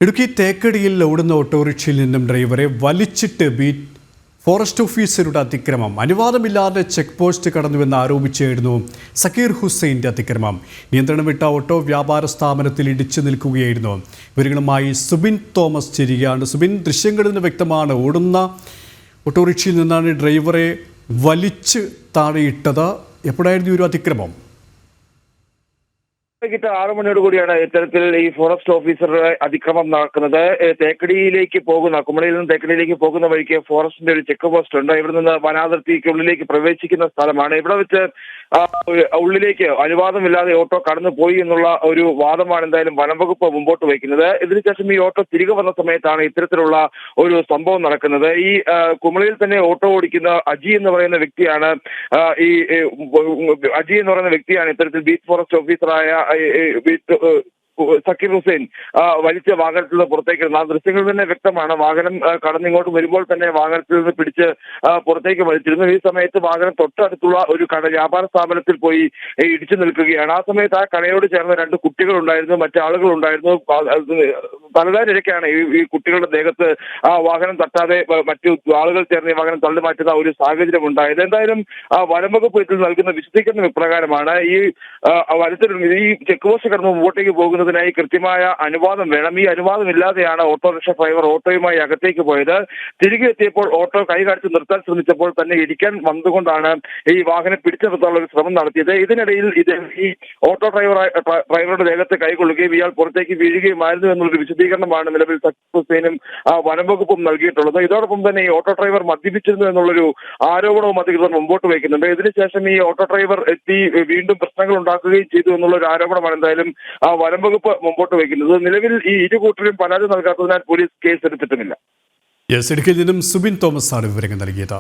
ഇടുക്കി തേക്കടിയിൽ ഓടുന്ന ഓട്ടോറിക്ഷയിൽ നിന്നും ഡ്രൈവറെ വലിച്ചിട്ട് ബീറ്റ് ഫോറസ്റ്റ് ഓഫീസറുടെ അതിക്രമം. അനുവാദമില്ലാതെ ചെക്ക് പോസ്റ്റ് കടന്നുവെന്ന് ആരോപിച്ചായിരുന്നു സക്കീർ ഹുസൈൻ്റെ അതിക്രമം. നിയന്ത്രണം വിട്ട ഓട്ടോ വ്യാപാര സ്ഥാപനത്തിൽ ഇടിച്ചു നിൽക്കുകയായിരുന്നു. വിവരങ്ങളുമായി സുബിൻ തോമസ് ചേരുകയാണ്. സുബിൻ, ദൃശ്യങ്ങളിൽ നിന്ന് വ്യക്തമാണ് ഓടുന്ന ഓട്ടോറിക്ഷയിൽ നിന്നാണ് ഡ്രൈവറെ വലിച്ച് താഴെയിട്ടത്. എപ്പോഴായിരുന്നു ഒരു അതിക്രമം? വൈകിട്ട് 6 മണിയോടുകൂടിയാണ് ഇത്തരത്തിൽ ഈ ഫോറസ്റ്റ് ഓഫീസറുടെ അതിക്രമം നടക്കുന്നത്. തേക്കടിയിലേക്ക് പോകുന്ന കുമളിയിൽ നിന്ന് തേക്കടിയിലേക്ക് പോകുന്ന വഴിക്ക് ഫോറസ്റ്റിന്റെ ഒരു ചെക്ക് പോസ്റ്റ് ഉണ്ട്. ഇവിടെ നിന്ന് വനാതിർത്തിക്കുള്ളിലേക്ക് പ്രവേശിക്കുന്ന സ്ഥലമാണ്. ഇവിടെ വെച്ച് ഉള്ളിലേക്ക് അനുവാദമില്ലാതെ ഓട്ടോ കടന്നു പോയി എന്നുള്ള ഒരു വാദമാണ് എന്തായാലും വനംവകുപ്പ് മുമ്പോട്ട് വയ്ക്കുന്നത്. ഇതിനുശേഷം ഈ ഓട്ടോ തിരികെ വന്ന സമയത്താണ് ഇത്തരത്തിലുള്ള ഒരു സംഭവം നടക്കുന്നത്. ഈ കുമളിയിൽ തന്നെ ഓട്ടോ ഓടിക്കുന്ന അജി എന്ന് പറയുന്ന വ്യക്തിയാണ് ഇത്തരത്തിൽ ബീറ്റ് ഫോറസ്റ്റ് ഓഫീസറായ സക്കീർ ഹുസൈൻ വലിച്ച വാഹനത്തിൽ നിന്ന് പുറത്തേക്ക് ആ ദൃശ്യങ്ങൾ തന്നെ വ്യക്തമാണ്. വാഹനം കടന്നിങ്ങോട്ട് വരുമ്പോൾ തന്നെ വാഹനത്തിൽ നിന്ന് പിടിച്ച് പുറത്തേക്ക് വലിച്ചിരുന്നു. ഈ സമയത്ത് വാഹനം തൊട്ടടുത്തുള്ള ഒരു വ്യാപാര സ്ഥാപനത്തിൽ പോയി ഇടിച്ചു നിൽക്കുകയാണ്. ആ സമയത്ത് ആ കടയോട് ചേർന്ന് 2 കുട്ടികളുണ്ടായിരുന്നു, മറ്റാളുകൾ ഉണ്ടായിരുന്നു. പലതാരിടയ്ക്കാണ് ഈ കുട്ടികളുടെ ദേഹത്ത് വാഹനം തട്ടാതെ മറ്റു ആളുകൾ ചേർന്ന് ഈ വാഹനം തള്ളിമാറ്റുന്ന ഒരു സാഹചര്യം ഉണ്ടായത്. എന്തായാലും വനംവകുപ്പ് ഇതിൽ നൽകുന്ന വിശദീകരണം ഇപ്രകാരമാണ്. ഈ ചെക്ക് പോസ്റ്റ് കടന്ന് മുമ്പോട്ടേക്ക് പോകുന്നതിനായി കൃത്യമായ അനുവാദം വേണം. ഈ അനുവാദം ഇല്ലാതെയാണ് ഓട്ടോറിക്ഷ ഡ്രൈവർ ഓട്ടോയുമായി അകത്തേക്ക് പോയത്. തിരികെ എത്തിയപ്പോൾ ഓട്ടോ കൈ കാണിച്ച് നിർത്താൻ ശ്രമിച്ചപ്പോൾ തന്നെ ഇടിക്കാൻ വന്നുകൊണ്ടാണ് ഈ വാഹനം പിടിച്ചു നിർത്താനുള്ള ഒരു ശ്രമം നടത്തിയത്. ഇതിനിടയിൽ ഈ ഓട്ടോ ഡ്രൈവറുടെ ദേഹത്ത് കൈകൊള്ളുകയും ഇയാൾ പുറത്തേക്ക് വീഴുകയുമായിരുന്നു എന്നുള്ളൊരു വിശദീകരണമാണ് നിലവിൽ സക്കീർ ഹുസൈനും വനംവകുപ്പും നൽകിയിട്ടുള്ളത്. ഇതോടൊപ്പം തന്നെ ഈ ഓട്ടോ ഡ്രൈവർ മദ്യപിച്ചിരുന്നു എന്നുള്ളൊരു ആരോപണവും അധികൃതർ മുമ്പോട്ട് വയ്ക്കുന്നുണ്ട്. ഇതിനുശേഷം ഈ ഓട്ടോ ഡ്രൈവർ എത്തി വീണ്ടും പ്രശ്നങ്ങൾ ഉണ്ടാക്കുകയും ചെയ്തു എന്നുള്ള ഒരു ആരോപണമാണ് എന്തായാലും വനംവകുപ്പ് മുമ്പോട്ട് വയ്ക്കുന്നത്. നിലവിൽ ഈ 2 കൂട്ടരും പരാതി നൽകാത്തതിനാൽ പോലീസ് കേസ് എടുത്തിട്ടുമില്ല. ഇടുക്കിയിൽ നിന്നും സുബിൻ തോമസ് ആണ് വിവരങ്ങൾ നൽകിയത്.